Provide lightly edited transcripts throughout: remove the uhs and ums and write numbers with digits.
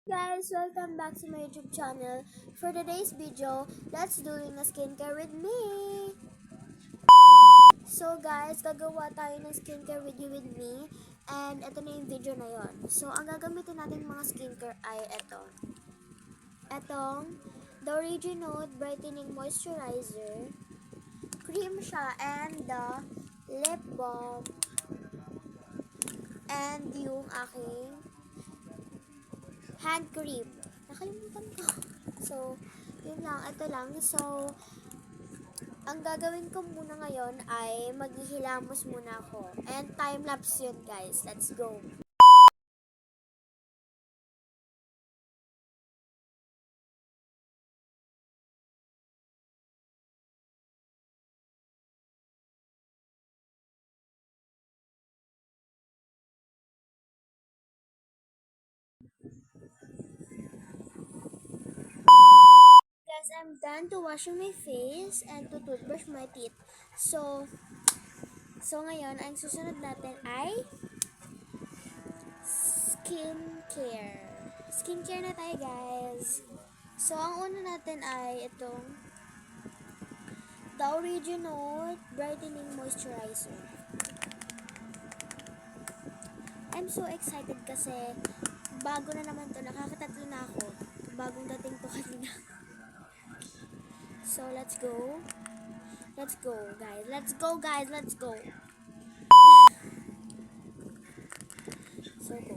Guys, welcome back to my YouTube channel. For today's video, let's doing a skincare with me. So guys, gagawa tayo ng skincare video with me. And ito na yung video na yon. So ang gagamitin natin mga skincare ay ito. Etong The Originote Brightening Moisturizer. Cream siya and the lip balm. And yung aking hand cream. Nakalimutan ko. So, yun lang. Ito lang. So, ang gagawin ko muna ngayon ay maghihilamos muna ako. And time-lapse yun, guys. Let's go. Guys, I'm done to washing my face and to toothbrush my teeth. So ngayon, ang susunod natin ay skincare. Skincare na tayo, guys. So, ang una natin ay itong The Originote Brightening Moisturizer. I'm so excited kasi bago na naman to. Nakakatatlo na ako. Bagong dating to kanina. So, let's go. Let's go, guys. Let's go, guys. Let's go. So, go.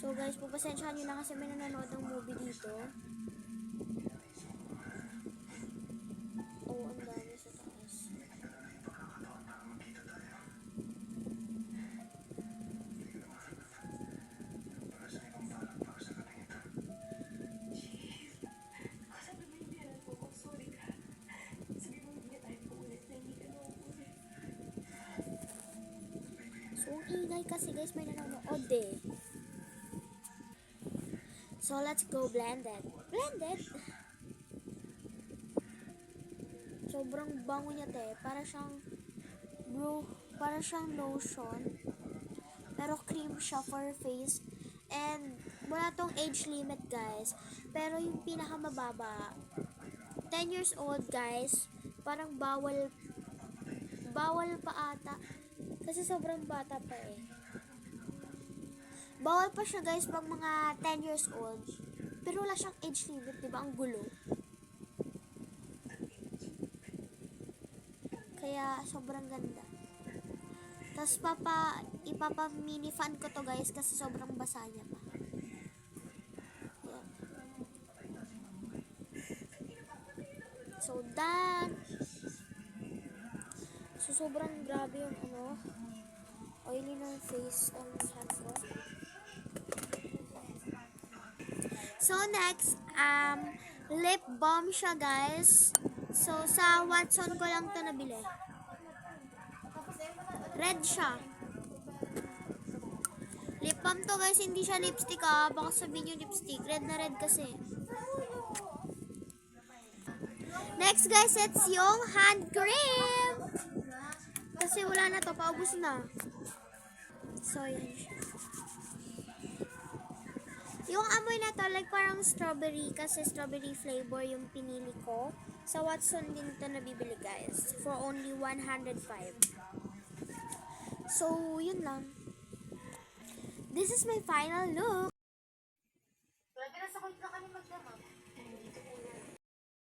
So, guys, pupasensyahan nyo na kasi may nanonood ng movie dito. Oh, ang dami sa taas. So, ang ingay kasi, guys, may nanonood eh. So, let's go blend it. Blend it! Sobrang bango niya, te. Para siyang lotion. Pero cream siya for face. And, wala tong age limit, guys. Pero yung pinakamababa, 10 years old, guys. Parang bawal pa ata. Kasi sobrang bata pa eh. Bawal pa siya, guys, pag mga 10 years old. Pero wala siyang age limit, diba? Ang gulo. Kaya, sobrang ganda. Tapos, ipapa-mini fan ko to, guys, kasi sobrang basa niya pa. Yan. So, done! So, sobrang grabe yung oily ng face ng hand ko. So, next, lip balm siya, guys. So, sa Watson ko lang to nabili. Red siya. Lip balm to, guys. Hindi siya lipstick, ah. Baka sabihin yung lipstick. Red na red kasi. Next, guys, it's yung hand cream. Kasi wala na to. Paubos na. So, yan siya. Yung amoy na to, like parang strawberry, kasi strawberry flavor yung pinili ko. Sa Watson din to nabibili, guys, for only 105. So, yun lang. This is my final look.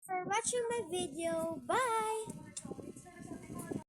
For watching my video, bye!